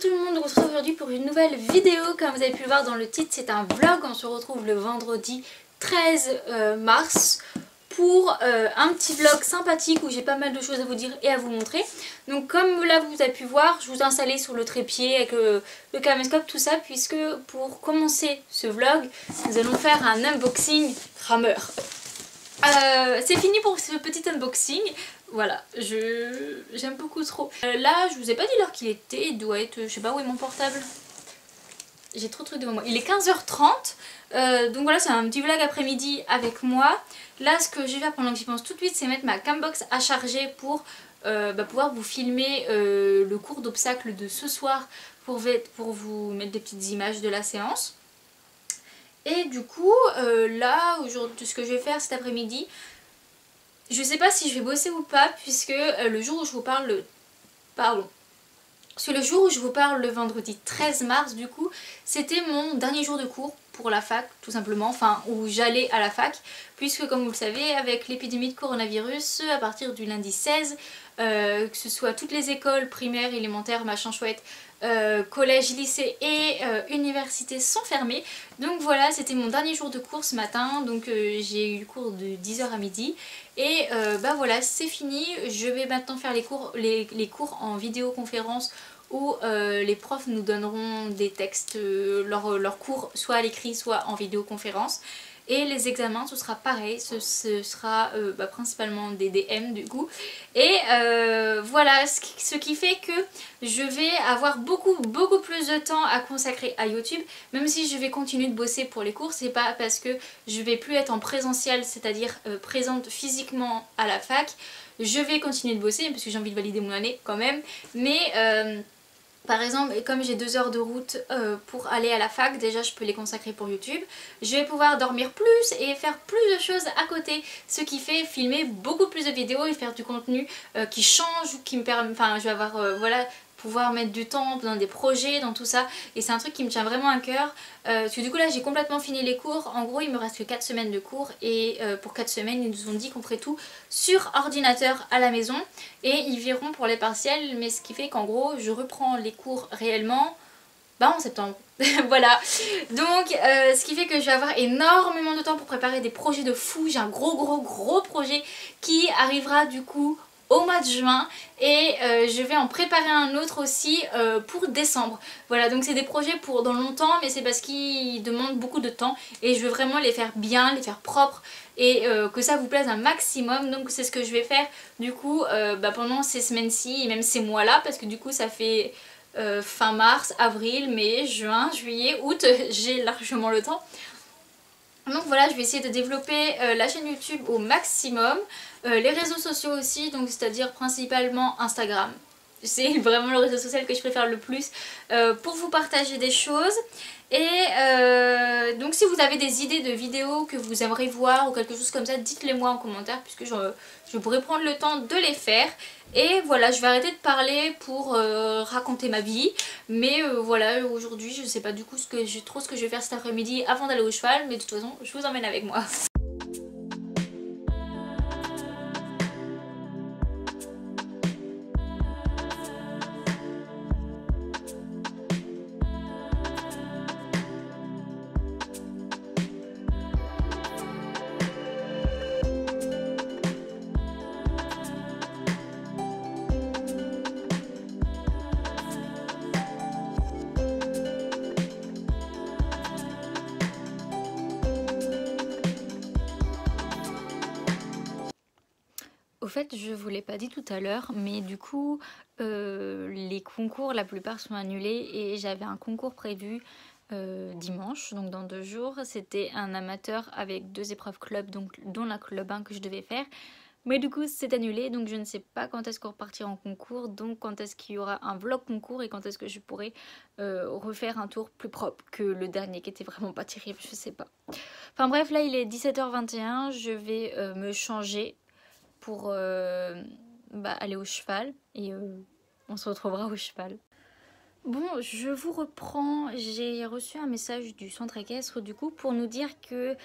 tout le monde, on se retrouve aujourd'hui pour une nouvelle vidéo. Comme vous avez pu le voir dans le titre, c'est un vlog. On se retrouve le vendredi 13 mars pour un petit vlog sympathique où j'ai pas mal de choses à vous dire et à vous montrer. Donc comme là vous avez pu voir, je vous ai installé sur le trépied avec le caméscope, tout ça, puisque pour commencer ce vlog, nous allons faire un unboxing rameur. C'est fini pour ce petit unboxing. Voilà, j'aime beaucoup trop. Là, je vous ai pas dit l'heure qu'il était, il doit être, je sais pas où est mon portable. J'ai trop de trucs devant moi. Il est 15h30, donc voilà, c'est un petit vlog après-midi avec moi. Là, ce que je vais faire pendant que j'y pense tout de suite, c'est mettre ma cambox à charger pour pouvoir vous filmer le cours d'obstacles de ce soir pour vous mettre des petites images de la séance. Et du coup, là, aujourd'hui, ce que je vais faire cet après-midi, je sais pas si je vais bosser ou pas, puisque le jour où je vous parle, le jour où je vous parle le vendredi 13 mars, du coup, c'était mon dernier jour de cours pour la fac, tout simplement, enfin, où j'allais à la fac, puisque comme vous le savez, avec l'épidémie de coronavirus, à partir du lundi 16, que ce soit toutes les écoles primaires, élémentaires, machin chouette, collège, lycée et université sont fermés. Donc voilà, c'était mon dernier jour de cours ce matin, donc j'ai eu le cours de 10h à midi. Et bah voilà, c'est fini. Je vais maintenant faire les cours en vidéoconférence où les profs nous donneront des textes, leurs cours soit à l'écrit soit en vidéoconférence. Et les examens, ce sera pareil, ce sera principalement des DM du coup. Et voilà, ce qui fait que je vais avoir beaucoup plus de temps à consacrer à YouTube. Même si je vais continuer de bosser pour les cours, c'est pas parce que je vais plus être en présentiel, c'est-à-dire présente physiquement à la fac. Je vais continuer de bosser parce que j'ai envie de valider mon année quand même. Mais par exemple, comme j'ai 2 heures de route pour aller à la fac, déjà je peux les consacrer pour YouTube. Je vais pouvoir dormir plus et faire plus de choses à côté, ce qui fait filmer beaucoup plus de vidéos et faire du contenu qui change, qui me permet, enfin je vais avoir voilà, pouvoir mettre du temps dans des projets, dans tout ça, et c'est un truc qui me tient vraiment à cœur, parce que du coup là j'ai complètement fini les cours. En gros il me reste que 4 semaines de cours, et pour 4 semaines ils nous ont dit qu'on ferait tout sur ordinateur à la maison, et ils verront pour les partiels, mais ce qui fait qu'en gros je reprends les cours réellement en septembre. Voilà, donc ce qui fait que je vais avoir énormément de temps pour préparer des projets de fou. J'ai un gros projet qui arrivera du coup au mois de juin, et je vais en préparer un autre aussi pour décembre. Voilà, donc c'est des projets pour dans longtemps, mais c'est parce qu'ils demandent beaucoup de temps et je veux vraiment les faire bien, les faire propres, et que ça vous plaise un maximum. Donc c'est ce que je vais faire du coup pendant ces semaines-ci et même ces mois-là, parce que du coup ça fait fin mars, avril, mai, juin, juillet, août, j'ai largement le temps. Donc voilà, je vais essayer de développer la chaîne YouTube au maximum, les réseaux sociaux aussi, donc c'est-à-dire principalement Instagram. C'est vraiment le réseau social que je préfère le plus pour vous partager des choses. Et donc si vous avez des idées de vidéos que vous aimeriez voir ou quelque chose comme ça, dites-les moi en commentaire, puisque je pourrais prendre le temps de les faire. Et voilà, je vais arrêter de parler pour raconter ma vie. Mais voilà, aujourd'hui je sais pas du coup ce que je vais faire cet après-midi avant d'aller au cheval. Mais de toute façon je vous emmène avec moi. Au fait, je vous l'ai pas dit tout à l'heure, mais du coup, les concours, la plupart sont annulés, et j'avais un concours prévu dimanche, donc dans 2 jours. C'était un amateur avec 2 épreuves club, donc dont la club 1 que je devais faire. Mais du coup, c'est annulé, donc je ne sais pas quand est-ce qu'on repartira en concours, donc quand est-ce qu'il y aura un vlog concours et quand est-ce que je pourrai refaire un tour plus propre que le dernier qui était vraiment pas terrible, je sais pas. Enfin bref, là il est 17h21, je vais me changer pour aller au cheval, et on se retrouvera au cheval. Bon, je vous reprends. J'ai reçu un message du centre équestre du coup pour nous dire que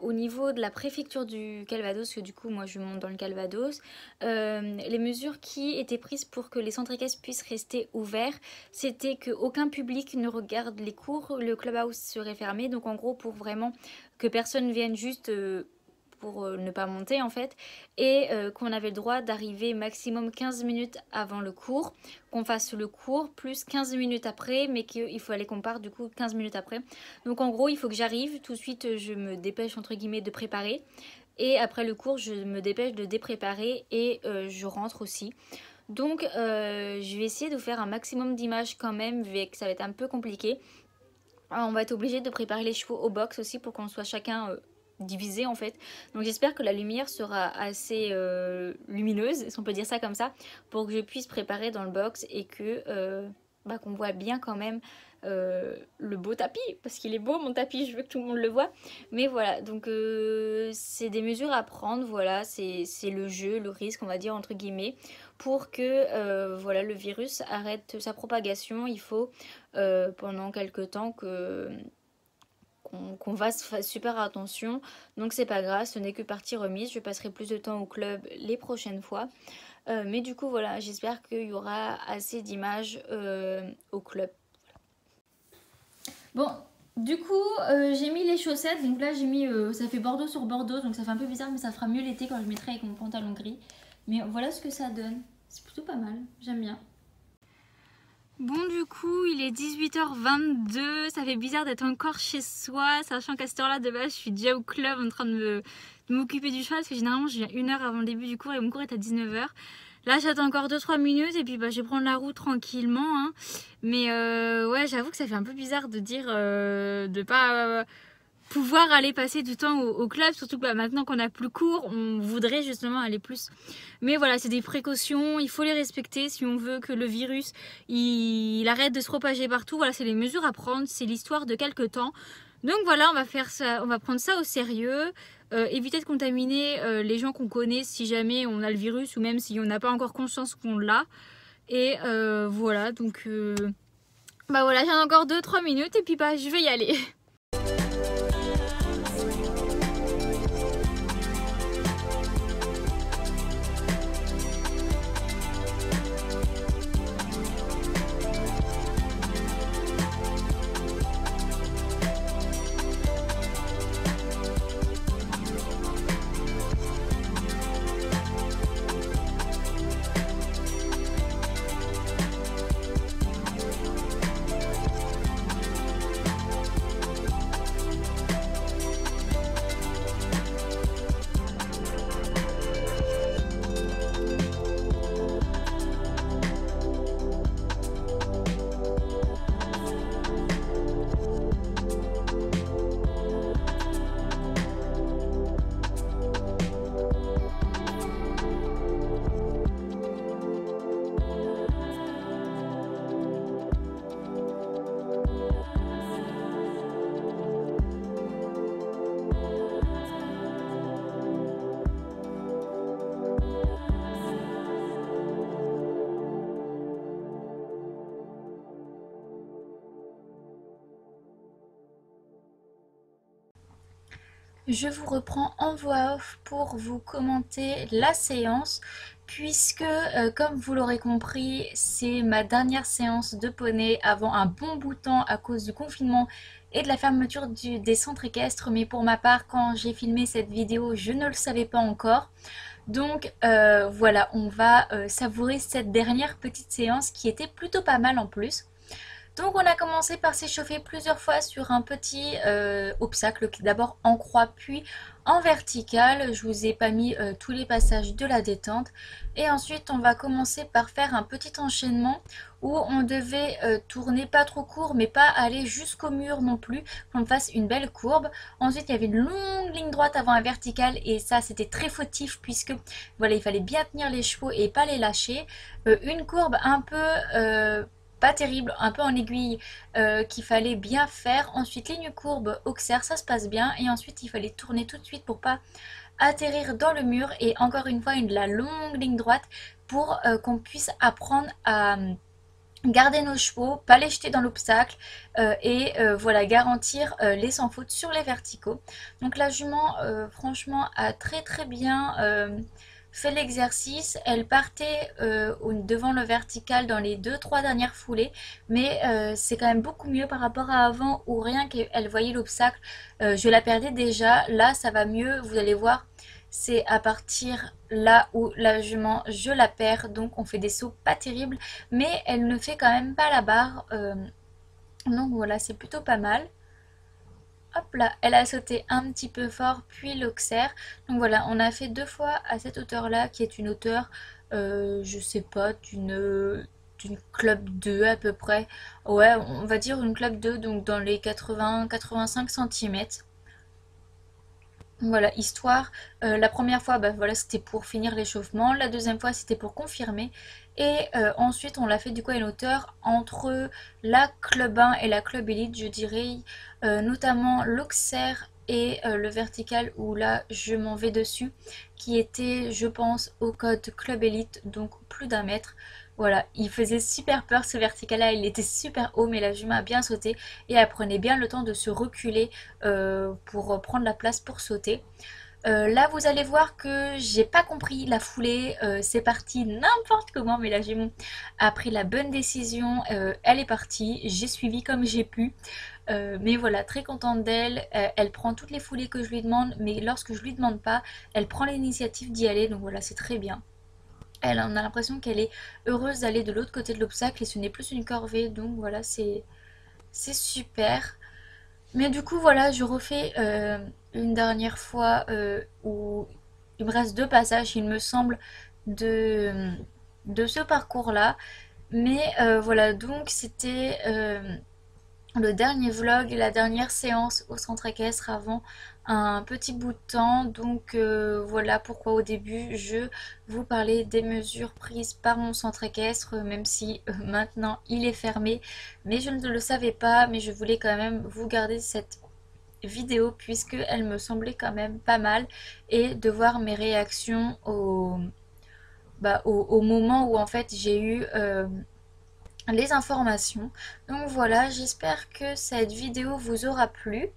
au niveau de la préfecture du Calvados, que du coup moi je monte dans le Calvados, les mesures qui étaient prises pour que les centres équestres puissent rester ouverts, c'était qu'aucun public ne regarde les cours, le clubhouse serait fermé, donc en gros pour vraiment que personne vienne juste pour ne pas monter en fait, et qu'on avait le droit d'arriver maximum 15 minutes avant le cours, qu'on fasse le cours plus 15 minutes après, mais qu'il fallait qu'on parte du coup 15 minutes après. Donc en gros il faut que j'arrive, tout de suite je me dépêche entre guillemets de préparer, et après le cours je me dépêche de dépréparer et je rentre aussi. Donc je vais essayer de faire un maximum d'images quand même, vu que ça va être un peu compliqué. Alors, on va être obligé de préparer les chevaux au box aussi pour qu'on soit chacun divisé en fait. Donc j'espère que la lumière sera assez lumineuse, si on peut dire ça comme ça, pour que je puisse préparer dans le box et que qu'on voit bien quand même le beau tapis, parce qu'il est beau mon tapis, je veux que tout le monde le voit. Mais voilà, donc c'est des mesures à prendre, voilà, c'est le jeu, le risque on va dire entre guillemets, pour que voilà, le virus arrête sa propagation. Il faut pendant quelques temps qu'on fasse super attention. Donc c'est pas grave, ce n'est que partie remise. Je passerai plus de temps au club les prochaines fois. Mais du coup voilà, j'espère qu'il y aura assez d'images au club. Bon, du coup j'ai mis les chaussettes. Donc là j'ai mis, ça fait Bordeaux sur Bordeaux. Donc ça fait un peu bizarre, mais ça fera mieux l'été quand je mettrai avec mon pantalon gris. Mais voilà ce que ça donne. C'est plutôt pas mal, j'aime bien. Bon, du coup, il est 18h22, ça fait bizarre d'être encore chez soi, sachant qu'à cette heure-là, de base, je suis déjà au club en train de m'occuper du cheval, parce que généralement, je viens 1 heure avant le début du cours et mon cours est à 19h. Là, j'attends encore 2-3 minutes et puis je vais prendre la route tranquillement, hein. Mais ouais, j'avoue que ça fait un peu bizarre de dire de pas pouvoir aller passer du temps au club, surtout que maintenant qu'on n'a plus cours, on voudrait justement aller plus. Mais voilà, c'est des précautions, il faut les respecter si on veut que le virus il arrête de se propager partout. Voilà, c'est les mesures à prendre, c'est l'histoire de quelques temps. Donc voilà, on va faire ça, on va prendre ça au sérieux, éviter de contaminer les gens qu'on connaît si jamais on a le virus ou même si on n'a pas encore conscience qu'on l'a. Et voilà, donc voilà, j'ai encore 2-3 minutes et puis je vais y aller. Je vous reprends en voix off pour vous commenter la séance, puisque comme vous l'aurez compris, c'est ma dernière séance de poney avant un bon bout de temps à cause du confinement et de la fermeture des centres équestres. Mais pour ma part, quand j'ai filmé cette vidéo, je ne le savais pas encore. Donc voilà, on va savourer cette dernière petite séance qui était plutôt pas mal en plus. Donc on a commencé par s'échauffer plusieurs fois sur un petit obstacle, d'abord en croix puis en vertical. Je vous ai pas mis tous les passages de la détente. Et ensuite on va commencer par faire un petit enchaînement où on devait tourner pas trop court mais pas aller jusqu'au mur non plus, qu'on fasse une belle courbe. Ensuite il y avait une longue ligne droite avant un vertical et ça c'était très fautif puisque voilà, il fallait bien tenir les chevaux et pas les lâcher. Une courbe un peu pas terrible, un peu en aiguille qu'il fallait bien faire. Ensuite ligne courbe, auxerre, ça se passe bien. Et ensuite il fallait tourner tout de suite pour pas atterrir dans le mur. Et encore une fois la longue ligne droite pour qu'on puisse apprendre garder nos chevaux, pas les jeter dans l'obstacle et voilà, garantir les sans faute sur les verticaux. Donc la jument franchement a très bien fait l'exercice. Elle partait devant le vertical dans les 2-3 dernières foulées, mais c'est quand même beaucoup mieux par rapport à avant où rien qu'elle voyait l'obstacle, je la perdais déjà. Là ça va mieux, vous allez voir. C'est à partir là où la jument, je la perds, donc on fait des sauts pas terribles, mais elle ne fait quand même pas la barre. Donc voilà, c'est plutôt pas mal. Hop là, elle a sauté un petit peu fort, puis l'auxerre. Donc voilà, on a fait 2 fois à cette hauteur-là, qui est une hauteur, je sais pas, d'une club 2 à peu près. Ouais, on va dire une club 2, donc dans les 80-85 cm. Voilà, histoire. La première fois, bah, voilà, c'était pour finir l'échauffement. La deuxième fois, c'était pour confirmer. Et ensuite, on l'a fait du coup à une hauteur entre la club 1 et la club élite, je dirais, notamment l'auxerre et le vertical où là, je m'en vais dessus, qui était, je pense, au code club élite, donc plus d'1 mètre. Voilà, il faisait super peur ce vertical-là, il était super haut, mais la jument a bien sauté et elle prenait bien le temps de se reculer pour prendre la place pour sauter. Là vous allez voir que j'ai pas compris la foulée, c'est parti n'importe comment, mais la jument a pris la bonne décision, elle est partie, j'ai suivi comme j'ai pu. Mais voilà, très contente d'elle, elle prend toutes les foulées que je lui demande, mais lorsque je lui demande pas, elle prend l'initiative d'y aller, donc voilà, c'est très bien. Elle, on a l'impression qu'elle est heureuse d'aller de l'autre côté de l'obstacle et ce n'est plus une corvée, donc voilà, c'est super. Mais du coup, voilà, je refais une dernière fois où il me reste 2 passages, il me semble, de ce parcours-là. Mais voilà, donc c'était le dernier vlog, la dernière séance au centre équestre avant un petit bout de temps. Donc voilà pourquoi au début je vous parlais des mesures prises par mon centre équestre, même si maintenant il est fermé. Mais je ne le savais pas, mais je voulais quand même vous garder cette vidéo puisque elle me semblait quand même pas mal et de voir mes réactions au moment où en fait j'ai eu les informations. Donc voilà, j'espère que cette vidéo vous aura plu.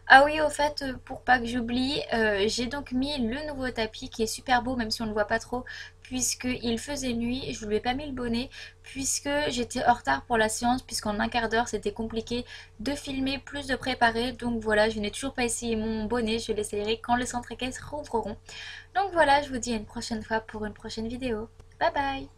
Ah oui, au fait, pour pas que j'oublie, j'ai donc mis le nouveau tapis qui est super beau, même si on ne le voit pas trop, puisqu'il faisait nuit et je ne lui ai pas mis le bonnet, puisque j'étais en retard pour la séance, puisqu'en un quart d'heure c'était compliqué de filmer plus de préparer. Donc voilà, je n'ai toujours pas essayé mon bonnet, je l'essayerai quand les centres équestres rouvriront. Donc voilà, je vous dis à une prochaine fois pour une prochaine vidéo. Bye bye!